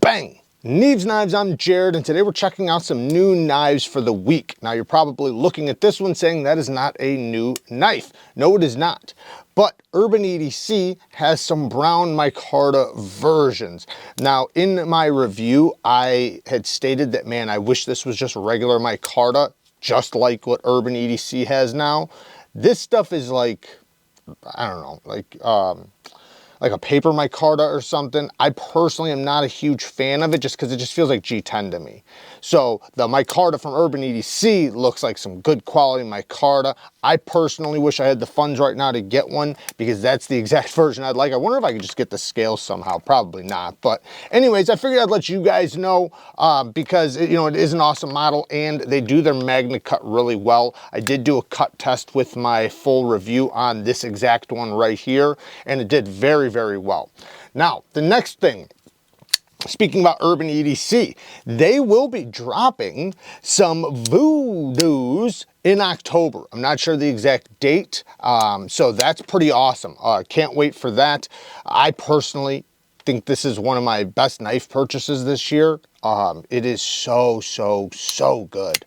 Bang! Neeves Knives, I'm Jared, and today we're checking out some new knives for the week. Now you're probably looking at this one saying that is not a new knife. No, it is not. But Urban EDC has some brown micarta versions. Now in my review, I had stated that, man, I wish this was just regular micarta, just like what Urban EDC has now. This stuff is like, I don't know, like a paper micarta or something. I personally am not a huge fan of it just because it just feels like G10 to me. So the micarta from Urban EDC looks like some good quality micarta. I personally wish I had the funds right now to get one because that's the exact version I'd like. I wonder if I could just get the scale somehow. Probably not. But anyways, I figured I'd let you guys know because it is an awesome model and they do their magnet cut really well. I did do a cut test with my full review on this exact one right here, and it did very, very well. Now, the next thing, speaking about Urban EDC, they will be dropping some Voodoos in October. I'm not sure the exact date, so that's pretty awesome. Can't wait for that. I personally think this is one of my best knife purchases this year. It is so good.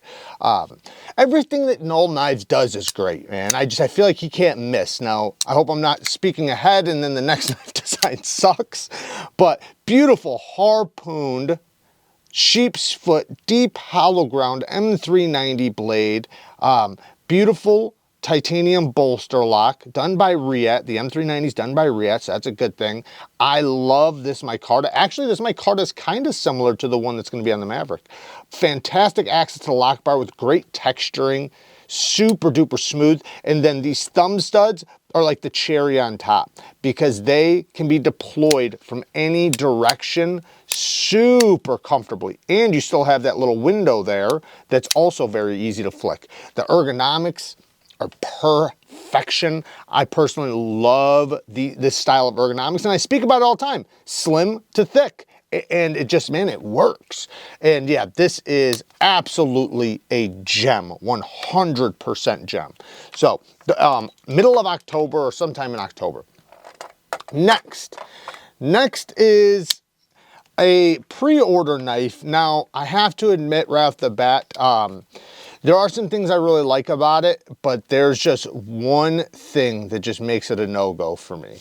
Everything that Null Knives does is great, man. I feel like he can't miss. Now, I hope I'm not speaking ahead and then the next knife design sucks, but beautiful harpooned sheep's foot deep hollow ground M390 blade, beautiful titanium bolster lock done by RACCOON. The M390 is done by RACCOON, so that's a good thing. I love this micarta. Actually, this micarta is kind of similar to the one that's going to be on the Maverick. Fantastic access to the lock bar with great texturing, super duper smooth. And then these thumb studs are like the cherry on top because they can be deployed from any direction super comfortably. And you still have that little window there that's also very easy to flick. The ergonomics are perfection. I personally love this style of ergonomics, and I speak about it all the time. Slim to thick, and it just, man, it works. And yeah, this is absolutely a gem, 100% gem. So the middle of October or sometime in October. Next is a pre-order knife. Now, I have to admit right off the bat, there are some things I really like about it, but there's just one thing that just makes it a no-go for me.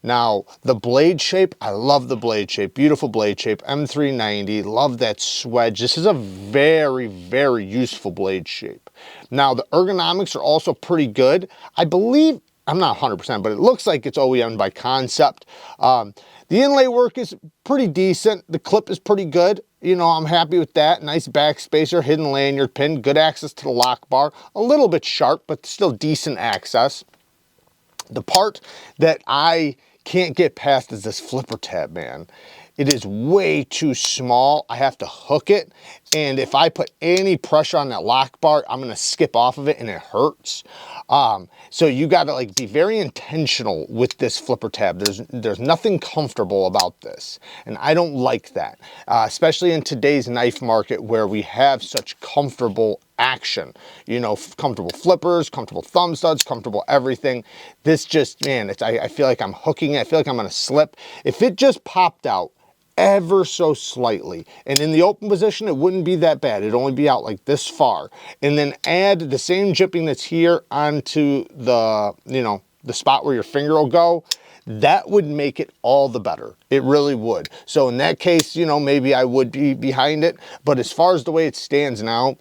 Now, the blade shape, I love the blade shape. Beautiful blade shape, M390, love that swedge. This is a very, very useful blade shape. Now, the ergonomics are also pretty good. I believe, I'm not 100%, but it looks like it's OEM'd by KANSEPT. The inlay work is pretty decent. The clip is pretty good. I'm happy with that. Nice backspacer, hidden lanyard pin, good access to the lock bar. A little bit sharp, but still decent access. The part that I can't get past is this flipper tab, man. It is way too small. I have to hook it, and if I put any pressure on that lock bar, I'm gonna skip off of it and it hurts. So you gotta be very intentional with this flipper tab. There's nothing comfortable about this, and I don't like that, especially in today's knife market where we have such comfortable action, comfortable flippers, comfortable thumb studs, comfortable everything. This just, man, I feel like I'm hooking it. I feel like I'm gonna slip. If it just popped out ever so slightly, and in the open position, it wouldn't be that bad. It'd only be out like this far, and then add the same jipping that's here onto the, the spot where your finger will go, that would make it all the better. It really would. So in that case, maybe I would be behind it, but as far as the way it stands now,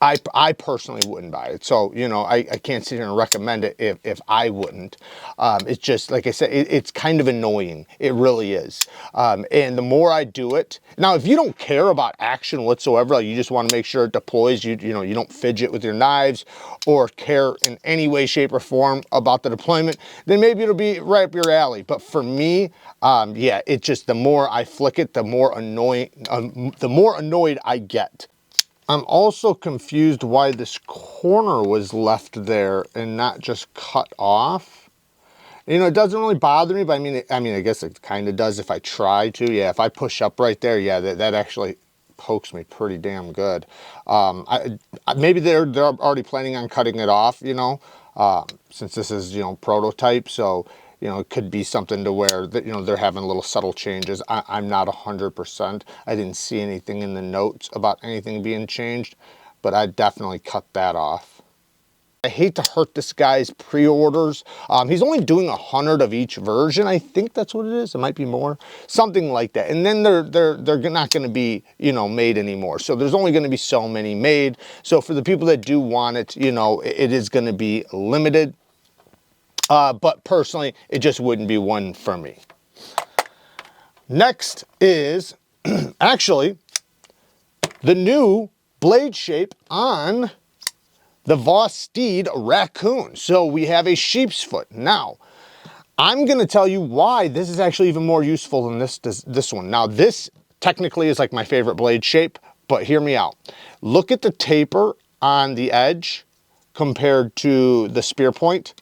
I personally wouldn't buy it. So, I can't sit here and recommend it if I wouldn't. It's just, like I said, it's kind of annoying. It really is. And the more I do it, now, if you don't care about action whatsoever, you just want to make sure it deploys, you don't fidget with your knives or care in any way, shape, or form about the deployment, then maybe it'll be right up your alley. But for me, yeah, it just, the more I flick it, the more annoyed I get. I'm also confused why this corner was left there and not just cut off. It doesn't really bother me, but I mean, I guess it kind of does if I try to. Yeah, if I push up right there, yeah, that actually pokes me pretty damn good. Maybe they're already planning on cutting it off, since this is, prototype. So you know, it could be something to where that, you know, they're having little subtle changes. I'm not 100%. I didn't see anything in the notes about anything being changed, but I'd definitely cut that off. I hate to hurt this guy's pre-orders. He's only doing 100 of each version. I think that's what it is. It might be more, something like that. And then they're not going to be, you know, made anymore. So there's only going to be so many made. So for the people that do want it, you know, it is going to be limited. But personally, it just wouldn't be one for me. Next is actually the new blade shape on the Vasteed Raccoon. So we have a sheep's foot. Now, I'm going to tell you why this is actually even more useful than this one. Now, this technically is like my favorite blade shape, but hear me out. Look at the taper on the edge compared to the spear point.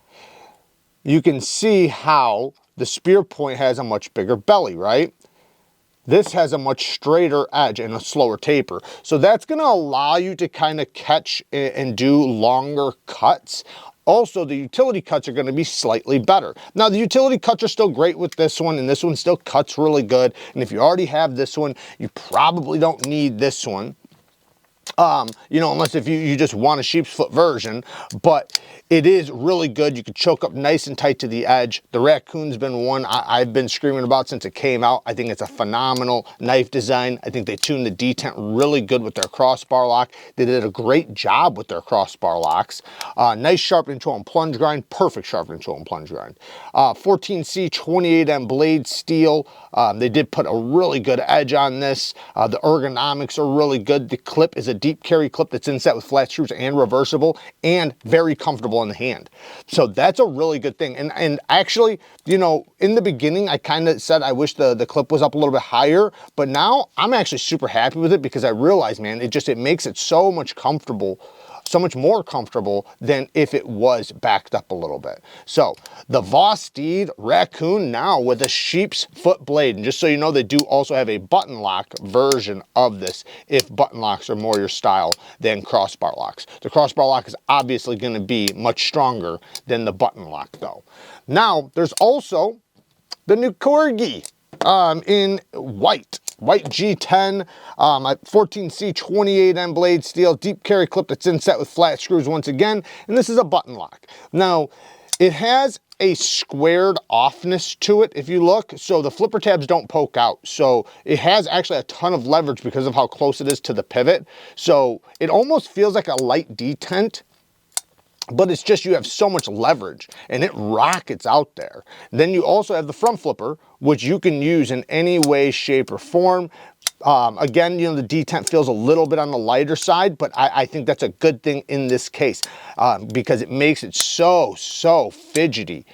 You can see how the spear point has a much bigger belly, right? This has a much straighter edge and a slower taper. So that's going to allow you to kind of catch and do longer cuts. Also, the utility cuts are going to be slightly better. Now, the utility cuts are still great with this one, and this one still cuts really good. And if you already have this one, you probably don't need this one. You know, unless if you just want a sheep's foot version, but it is really good. You can choke up nice and tight to the edge. The Raccoon's been one I've been screaming about since it came out. I think it's a phenomenal knife design. I think they tuned the detent really good with their crossbar lock. They did a great job with their crossbar locks. Nice sharpening tool and plunge grind, perfect sharpening tool and plunge grind. 14C 28M blade steel. They did put a really good edge on this. The ergonomics are really good. The clip is a deep carry clip that's inset with flat screws and reversible and very comfortable in the hand. So that's a really good thing. And actually, you know, in the beginning, I kind of said I wish the clip was up a little bit higher, but now I'm actually super happy with it because I realized, man, it makes it so much comfortable, so much more comfortable than if it was backed up a little bit. So the Vasteed Raccoon now with a sheep's foot blade. And just so you know, they do also have a button lock version of this if button locks are more your style than crossbar locks. The crossbar lock is obviously going to be much stronger than the button lock though. Now there's also the new Corgi in white G10, 14C 28M blade steel, deep carry clip that's inset with flat screws once again, and this is a button lock. Now, it has a squared offness to it if you look, so the flipper tabs don't poke out. So it has actually a ton of leverage because of how close it is to the pivot. So it almost feels like a light detent, but it's just you have so much leverage and it rockets out there. Then you also have the front flipper, which you can use in any way, shape, or form. Again, you know, the detent feels a little bit on the lighter side, but I think that's a good thing in this case because it makes it so fidgety.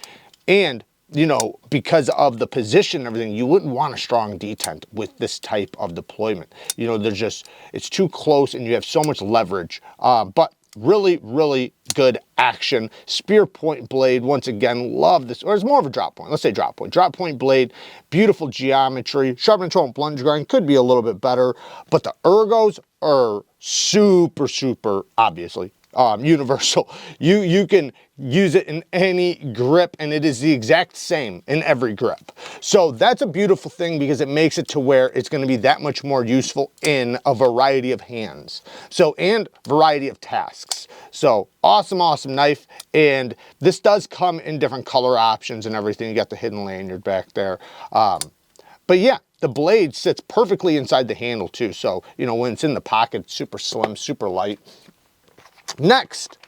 And, you know, because of the position and everything, you wouldn't want a strong detent with this type of deployment. You know, there's just, it's too close and you have so much leverage. But really good action. Spear point blade, once again, love this, or it's more of a drop point. Let's say drop point. Drop point blade, beautiful geometry. Sharpening tool and plunge grind could be a little bit better, but the ergos are super, obviously, universal. You can use it in any grip and it is the exact same in every grip. So that's a beautiful thing because it makes it to where it's going to be that much more useful in a variety of hands. So, and variety of tasks. So awesome knife. And this does come in different color options and everything. You got the hidden lanyard back there. But yeah, the blade sits perfectly inside the handle too. So, you know, when it's in the pocket, it's super slim, super light. Next,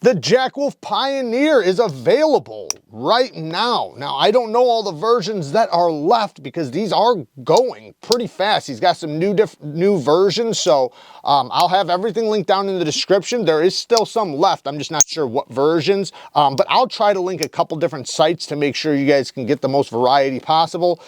the Jack Wolf Pioneer is available right now. Now, I don't know all the versions that are left because these are going pretty fast. He's got some new versions, so I'll have everything linked down in the description. There is still some left. I'm just not sure what versions, but I'll try to link a couple different sites to make sure you guys can get the most variety possible.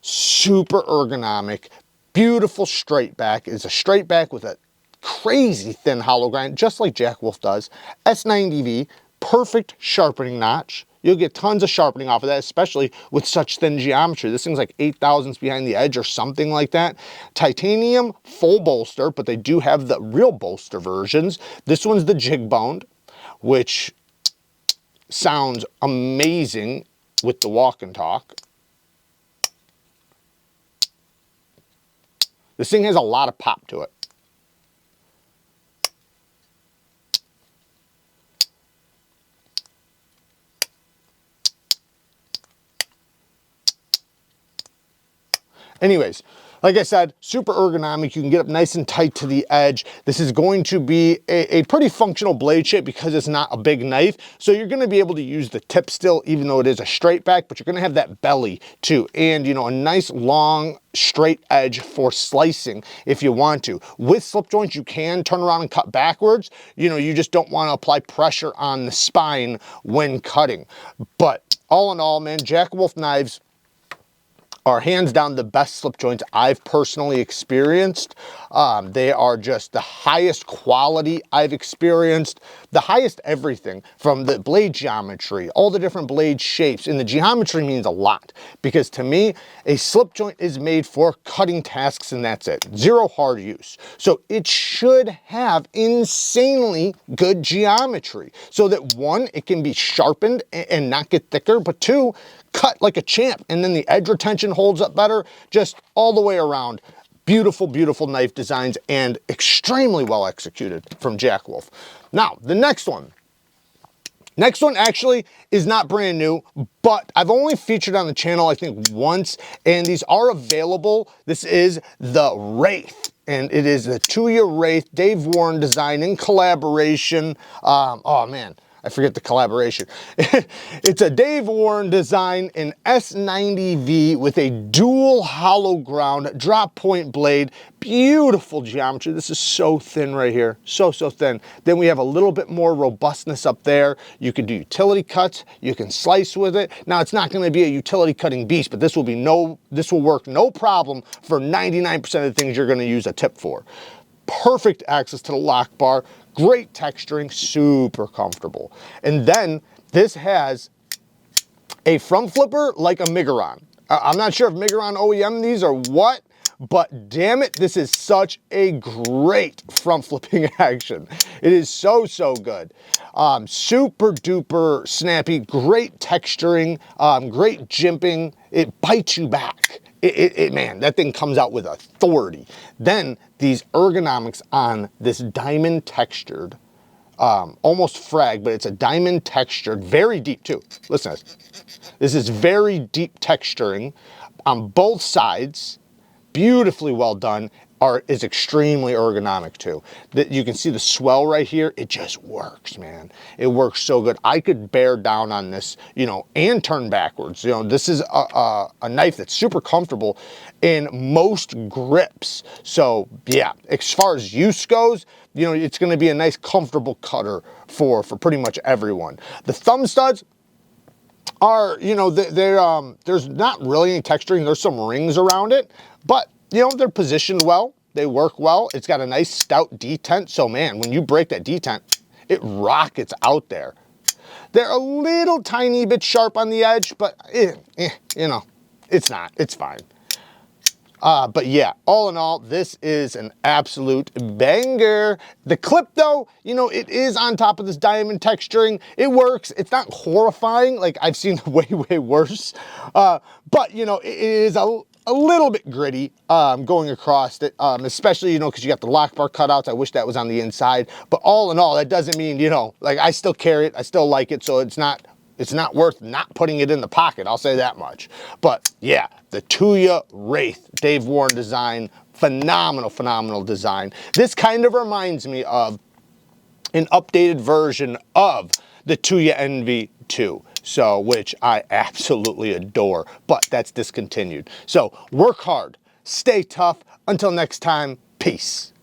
Super ergonomic, beautiful straight back. It's a straight back with a crazy thin hollow grind, just like Jack Wolf does. S90V, perfect sharpening notch. You'll get tons of sharpening off of that, especially with such thin geometry. This thing's like 8 thousandths behind the edge or something like that. Titanium full bolster, but they do have the real bolster versions. This one's the jig boned, which sounds amazing. with the walk and talk. This thing has a lot of pop to it. Anyways, like I said, super ergonomic. You can get up nice and tight to the edge. This is going to be a pretty functional blade shape because it's not a big knife. So you're going to be able to use the tip still, even though it is a straight back, but you're going to have that belly too. And, you know, a nice long straight edge for slicing if you want to. With slip joints, you can turn around and cut backwards. You know, you just don't want to apply pressure on the spine when cutting. But all in all, man, Jack Wolf knives are hands down the best slip joints I've personally experienced. They are just the highest quality I've experienced, the highest everything, from the blade geometry, all the different blade shapes. And the geometry means a lot, because to me, a slip joint is made for cutting tasks and that's it. Zero hard use. So it should have insanely good geometry so that one, it can be sharpened and not get thicker, but two, cut like a champ, and then the edge retention holds up better. Just all the way around, beautiful, beautiful knife designs and extremely well executed from Jack Wolf. Now, the next one actually is not brand new, but I've only featured on the channel, I think, once, and these are available. This is the WRAITH, and it is the TUYA WRAITH, Dave Warren design in collaboration. Oh man, I forget the collaboration. It's a Dave Warren design in S90V with a dual hollow ground drop point blade. Beautiful geometry. This is so thin right here. So thin. Then we have a little bit more robustness up there. You can do utility cuts. You can slice with it. Now, it's not going to be a utility cutting beast, but this will work no problem for 99% of the things you're going to use a tip for. Perfect access to the lock bar. Great texturing, super comfortable. And then this has a front flipper like a Miguron. I'm not sure if Miguron OEM these or what, but damn it, this is such a great front flipping action. It is so good. Super duper snappy, great texturing, great jimping. It bites you back. Man, that thing comes out with authority. Then these ergonomics on this diamond textured, almost frag, but it's a diamond textured, very deep too. Listen to this. This is very deep texturing on both sides, beautifully well done. Is extremely ergonomic too. That you can see the swell right here. It just works, man. It works so good. I could bear down on this, you know, and turn backwards. You know, this is a knife that's super comfortable in most grips. So yeah, as far as use goes, you know, it's going to be a nice comfortable cutter for pretty much everyone. The thumb studs are, you know, there's not really any texturing. There's some rings around it, but you know, they're positioned well, they work well. It's got a nice stout detent, so man, when you break that detent, it rockets out there. They're a little tiny bit sharp on the edge, but you know, it's fine. But yeah, all in all, this is an absolute banger. The clip though, you know, it is on top of this diamond texturing. It works. It's not horrifying. Like I've seen way worse. But you know, it is a little bit gritty going across it, especially, you know, because you got the lock bar cutouts. I wish that was on the inside. But all in all, that doesn't mean, you know, like I still carry it. I still like it. So it's not worth not putting it in the pocket. I'll say that much. But yeah, the TUYA WRAITH, Dave Warren design, phenomenal design. This kind of reminds me of an updated version of the TUYA NV2. So, which I absolutely adore, but that's discontinued. So work hard, stay tough. Until next time, peace.